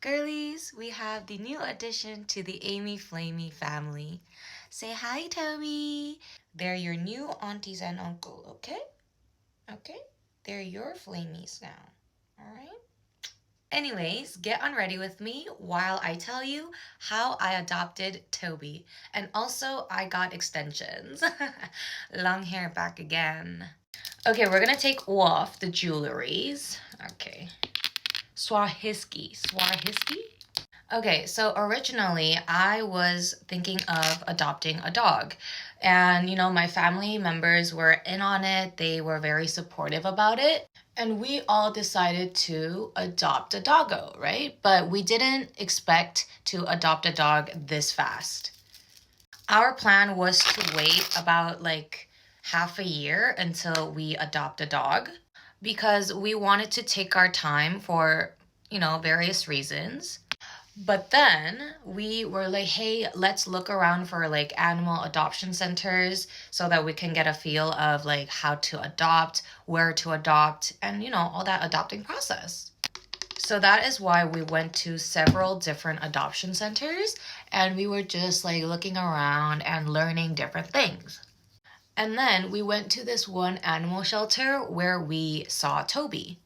Girlies, we have the new addition to the Amy Flamey family. Say hi, Toby. They're your new aunties and uncle, okay? Okay? They're your flamies now, alright? Anyways, get unready with me while I tell you how I adopted Toby. And also, I got extensions. Long hair back again. Okay, we're gonna take off the jewelries. Okay. Swarovski. Okay, so originally I was thinking of adopting a dog. And, my family members were in on it. They were very supportive about it. And we all decided to adopt a doggo, right? But we didn't expect to adopt a dog this fast. Our plan was to wait about like half a year until we adopt a dog because we wanted to take our time for, various reasons. But then we were like, hey, let's look around for like animal adoption centers so that we can get a feel of like how to adopt, where to adopt, and all that adopting process. So that is why we went to several different adoption centers and we were just like looking around and learning different things. And then we went to this one animal shelter where we saw Toby.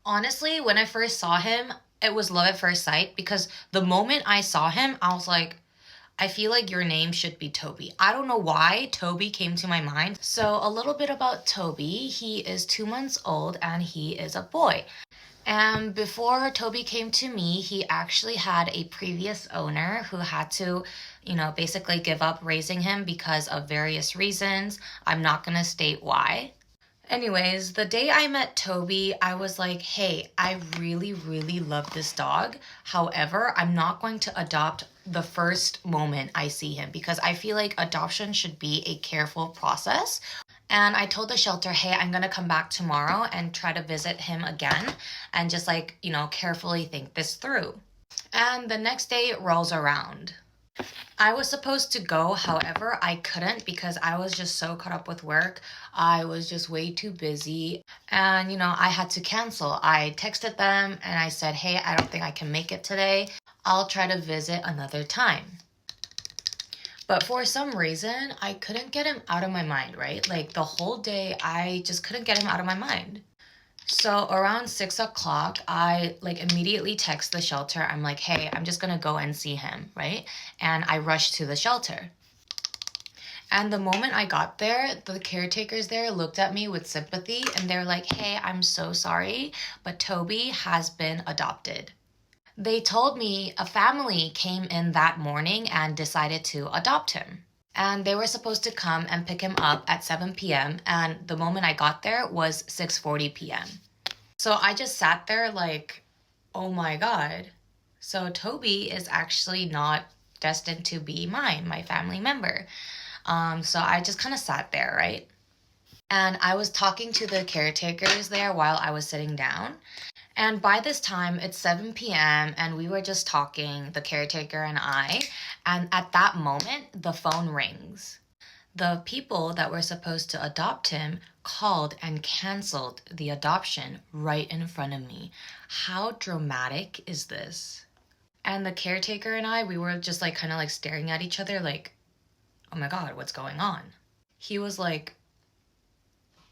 Honestly, when I first saw him, it was love at first sight because the moment I saw him, I was like, I feel like your name should be Toby. I don't know why Toby came to my mind. So, a little bit about Toby. He is 2 months old and he is a boy. And before Toby came to me, he actually had a previous owner who had to, basically give up raising him because of various reasons. I'm not going to state why. Anyways, the day I met Toby, I was like, hey, I really, really love this dog. However, I'm not going to adopt the first moment I see him because I feel like adoption should be a careful process. And I told the shelter, hey, I'm going to come back tomorrow and try to visit him again and just like, carefully think this through. And the next day rolls around. I was supposed to go, however, I couldn't because I was just so caught up with work. I was just way too busy. And, I had to cancel. I texted them and I said, hey, I don't think I can make it today. I'll try to visit another time. But for some reason, I couldn't get him out of my mind, right? Like the whole day, I just couldn't get him out of my mind. So around 6 o'clock, I like immediately text the shelter. I'm like, hey, I'm just gonna go and see him, right? And I rushed to the shelter. And the moment I got there, the caretakers there looked at me with sympathy and they're like, hey, I'm so sorry, but Toby has been adopted. They told me a family came in that morning and decided to adopt him. And they were supposed to come and pick him up at 7 p.m. And the moment I got there was 6:40 p.m. So I just sat there like, oh my God. So Toby is actually not destined to be mine, my family member. So I just kind of sat there, right? And I was talking to the caretakers there while I was sitting down. And by this time, it's 7 p.m., and we were just talking, the caretaker and I. And at that moment, the phone rings. The people that were supposed to adopt him called and canceled the adoption right in front of me. How dramatic is this? And the caretaker and I, we were just like kind of like staring at each other, like, oh my God, what's going on? He was like,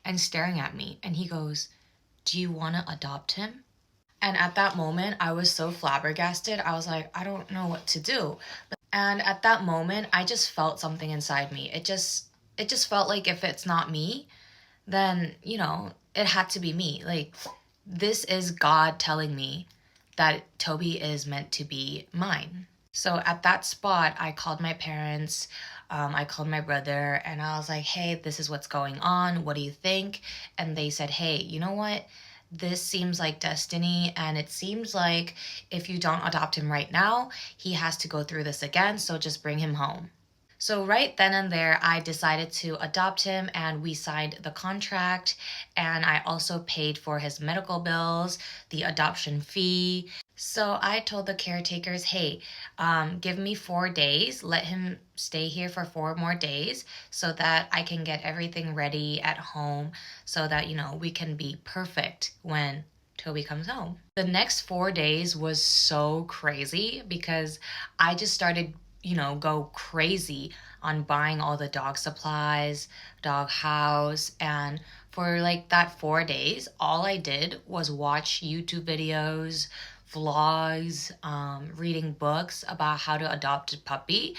and staring at me, and he goes, do you want to adopt him? And at that moment, I was so flabbergasted. I was like, I don't know what to do. And at that moment, I just felt something inside me. It just felt like if it's not me, then, it had to be me. Like, this is God telling me that Toby is meant to be mine. So at that spot, I called my parents, I called my brother, and I was like, hey, this is what's going on. What do you think? And they said, hey, you know what? This seems like destiny, and it seems like if you don't adopt him right now, he has to go through this again, so just bring him home. So right then and there, I decided to adopt him and we signed the contract, and I also paid for his medical bills, the adoption fee. So I told the caretakers, hey, give me 4 days, let him stay here for 4 more days so that I can get everything ready at home so that, we can be perfect when Toby comes home. The next 4 days was so crazy because I just started, go crazy on buying all the dog supplies, dog house, and for like that 4 days, all I did was watch YouTube videos, vlogs, reading books about how to adopt a puppy.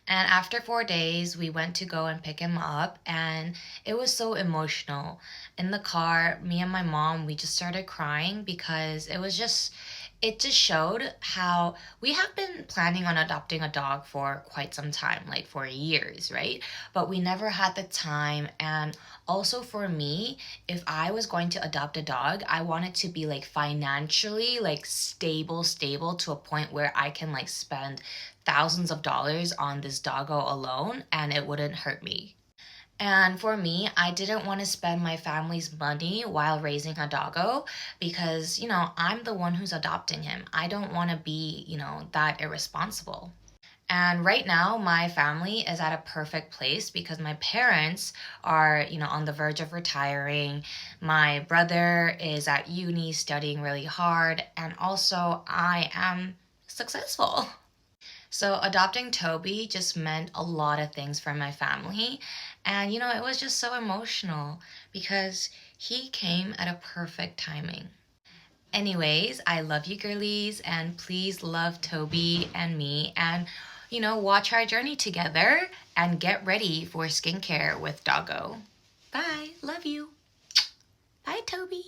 And after 4 days, we went to go and pick him up, and it was so emotional. In the car, me and my mom, we just started crying because it just showed how we have been planning on adopting a dog for quite some time, like for years, right? But we never had the time. And also for me, if I was going to adopt a dog, I want it to be like financially like stable to a point where I can like spend thousands of dollars on this doggo alone and it wouldn't hurt me. And for me, I didn't want to spend my family's money while raising a doggo because, I'm the one who's adopting him. I don't want to be, that irresponsible. And right now, my family is at a perfect place because my parents are, on the verge of retiring. My brother is at uni studying really hard. And also, I am successful. So adopting Toby just meant a lot of things for my family. And, it was just so emotional because he came at a perfect timing. Anyways, I love you girlies and please love Toby and me and, watch our journey together and get ready for skincare with Doggo. Bye. Love you. Bye, Toby.